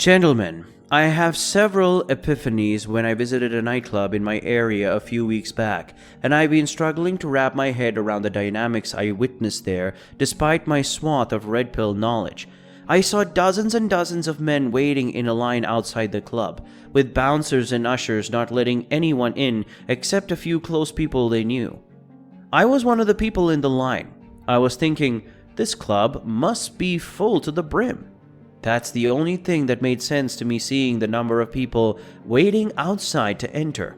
Gentlemen, I have several epiphanies when I visited a nightclub in my area a few weeks back, and I've been struggling to wrap my head around the dynamics I witnessed there despite my swath of red pill knowledge. I saw dozens and dozens of men waiting in a line outside the club, with bouncers and ushers not letting anyone in except a few close people they knew. I was one of the people in the line. I was thinking, this club must be full to the brim. That's the only thing that made sense to me, seeing the number of people waiting outside to enter.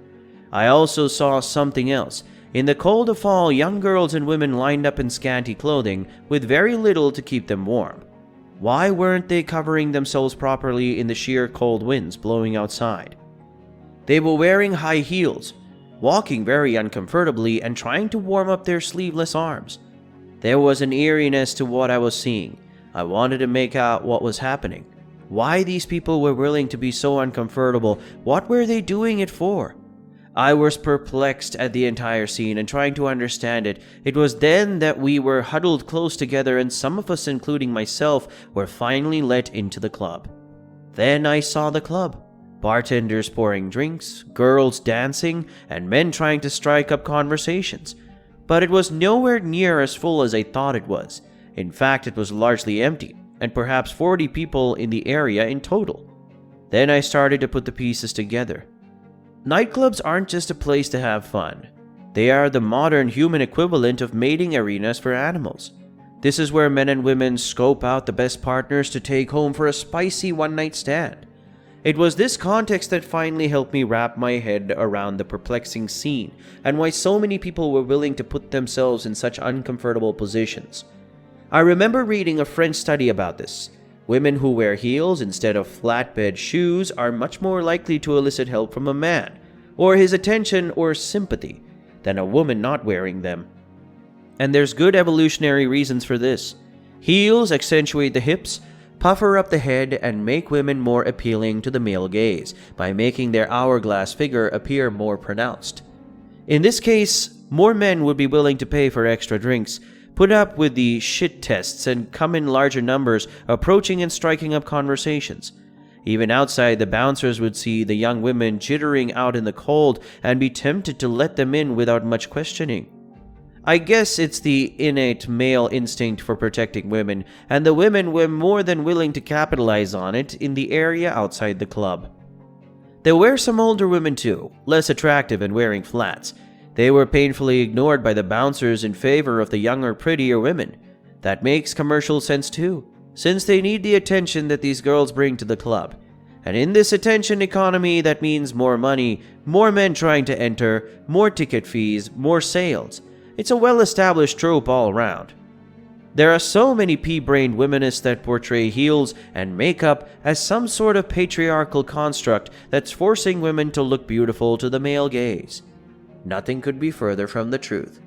I also saw something else. In the cold of fall, young girls and women lined up in scanty clothing with very little to keep them warm. Why weren't they covering themselves properly in the sheer cold winds blowing outside? They were wearing high heels, walking very uncomfortably and trying to warm up their sleeveless arms. There was an eeriness to what I was seeing. I wanted to make out what was happening. Why these people were willing to be so uncomfortable. What were they doing it for? I was perplexed at the entire scene and trying to understand it. It was then that we were huddled close together, and some of us, including myself, were finally let into the club. Then I saw the club. Bartenders pouring drinks, girls dancing, and men trying to strike up conversations. But it was nowhere near as full as I thought it was. In fact, it was largely empty, and perhaps 40 people in the area in total. Then I started to put the pieces together. Nightclubs aren't just a place to have fun. They are the modern human equivalent of mating arenas for animals. This is where men and women scope out the best partners to take home for a spicy one-night stand. It was this context that finally helped me wrap my head around the perplexing scene and why so many people were willing to put themselves in such uncomfortable positions. I remember reading a French study about this. Women who wear heels instead of flatbed shoes are much more likely to elicit help from a man, or his attention or sympathy, than a woman not wearing them. And there's good evolutionary reasons for this. Heels accentuate the hips, puffer up the head, and make women more appealing to the male gaze by making their hourglass figure appear more pronounced. In this case, more men would be willing to pay for extra drinks, put up with the shit tests, and come in larger numbers, approaching and striking up conversations. Even outside, the bouncers would see the young women jittering out in the cold and be tempted to let them in without much questioning. I guess it's the innate male instinct for protecting women, and the women were more than willing to capitalize on it in the area outside the club. There were some older women too, less attractive and wearing flats. They were painfully ignored by the bouncers in favor of the younger, prettier women. That makes commercial sense too, since they need the attention that these girls bring to the club. And in this attention economy, that means more money, more men trying to enter, more ticket fees, more sales. It's a well-established trope all around. There are so many pea-brained womanists that portray heels and makeup as some sort of patriarchal construct that's forcing women to look beautiful to the male gaze. Nothing could be further from the truth.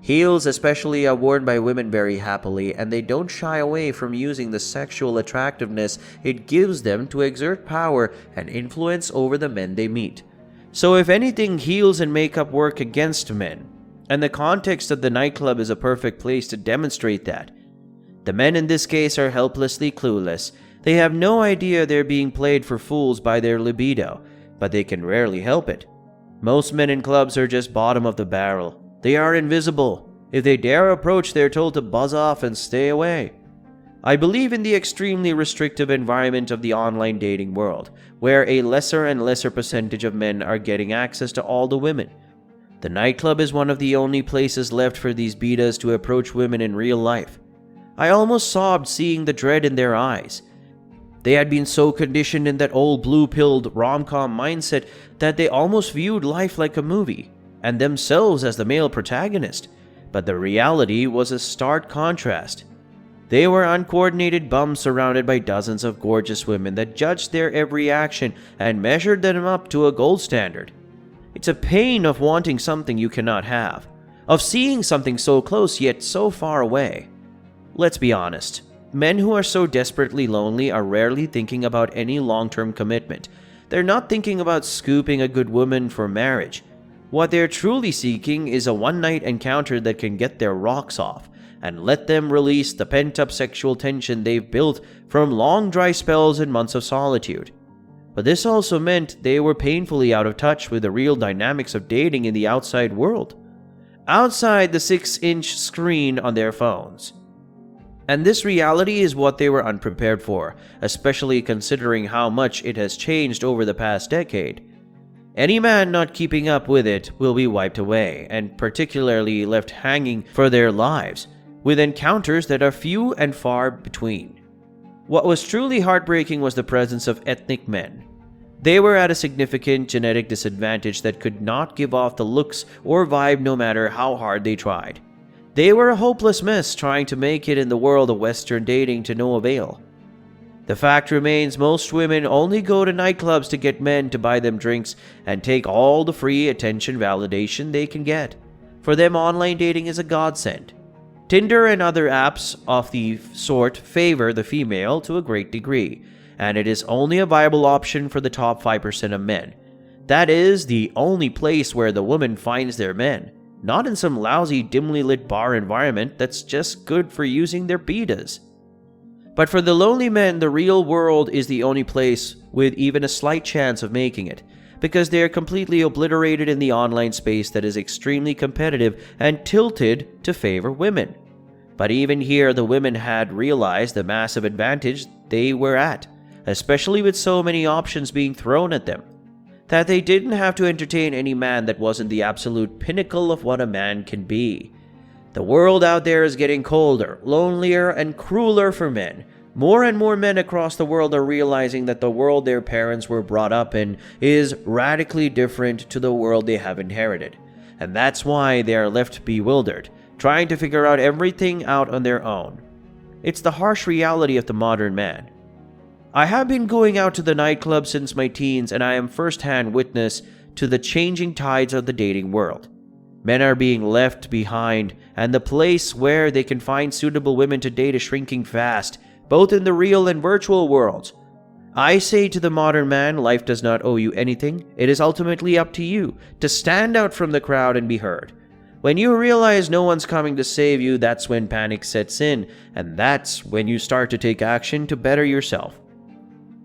Heels especially are worn by women very happily, and they don't shy away from using the sexual attractiveness it gives them to exert power and influence over the men they meet. So if anything, heels and makeup work against men, and the context of the nightclub is a perfect place to demonstrate that. The men in this case are helplessly clueless. They have no idea they're being played for fools by their libido, but they can rarely help it. Most men in clubs are just bottom of the barrel. They are invisible. If they dare approach, they're told to buzz off and stay away. I believe in the extremely restrictive environment of the online dating world, where a lesser and lesser percentage of men are getting access to all the women. The nightclub is one of the only places left for these betas to approach women in real life. I almost sobbed seeing the dread in their eyes. They had been so conditioned in that old blue-pilled rom-com mindset that they almost viewed life like a movie, and themselves as the male protagonist. But the reality was a stark contrast. They were uncoordinated bums surrounded by dozens of gorgeous women that judged their every action and measured them up to a gold standard. It's a pain of wanting something you cannot have, of seeing something so close yet so far away. Let's be honest. Men who are so desperately lonely are rarely thinking about any long-term commitment. They're not thinking about scooping a good woman for marriage. What they're truly seeking is a one-night encounter that can get their rocks off, and let them release the pent-up sexual tension they've built from long dry spells and months of solitude. But this also meant they were painfully out of touch with the real dynamics of dating in the outside world, outside the 6-inch screen on their phones. And this reality is what they were unprepared for, especially considering how much it has changed over the past decade. Any man not keeping up with it will be wiped away, and particularly left hanging for their lives, with encounters that are few and far between. What was truly heartbreaking was the presence of ethnic men. They were at a significant genetic disadvantage that could not give off the looks or vibe no matter how hard they tried. They were a hopeless mess trying to make it in the world of Western dating to no avail. The fact remains most women only go to nightclubs to get men to buy them drinks and take all the free attention validation they can get. For them, online dating is a godsend. Tinder and other apps of the sort favor the female to a great degree, and it is only a viable option for the top 5% of men. That is the only place where the woman finds their men, not in some lousy dimly lit bar environment that's just good for using their betas. But for the lonely men, the real world is the only place with even a slight chance of making it, because they are completely obliterated in the online space that is extremely competitive and tilted to favor women. But even here, the women had realized the massive advantage they were at, especially with so many options being thrown at them, that they didn't have to entertain any man that wasn't the absolute pinnacle of what a man can be. The world out there is getting colder, lonelier, and crueler for men. More and more men across the world are realizing that the world their parents were brought up in is radically different to the world they have inherited. And that's why they are left bewildered, trying to figure out everything out on their own. It's the harsh reality of the modern man. I have been going out to the nightclub since my teens, and I am first-hand witness to the changing tides of the dating world. Men are being left behind, and the place where they can find suitable women to date is shrinking fast, both in the real and virtual worlds. I say to the modern man, life does not owe you anything. It is ultimately up to you to stand out from the crowd and be heard. When you realize no one's coming to save you, that's when panic sets in, and that's when you start to take action to better yourself.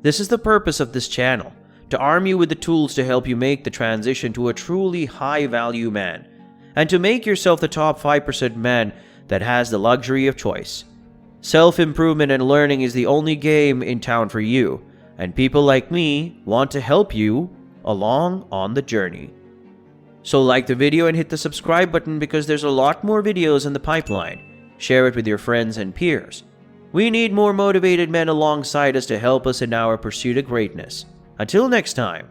This is the purpose of this channel, to arm you with the tools to help you make the transition to a truly high-value man, and to make yourself the top 5% man that has the luxury of choice. Self-improvement and learning is the only game in town for you, and people like me want to help you along on the journey. So like the video and hit the subscribe button, because there's a lot more videos in the pipeline. Share it with your friends and peers. We need more motivated men alongside us to help us in our pursuit of greatness. Until next time.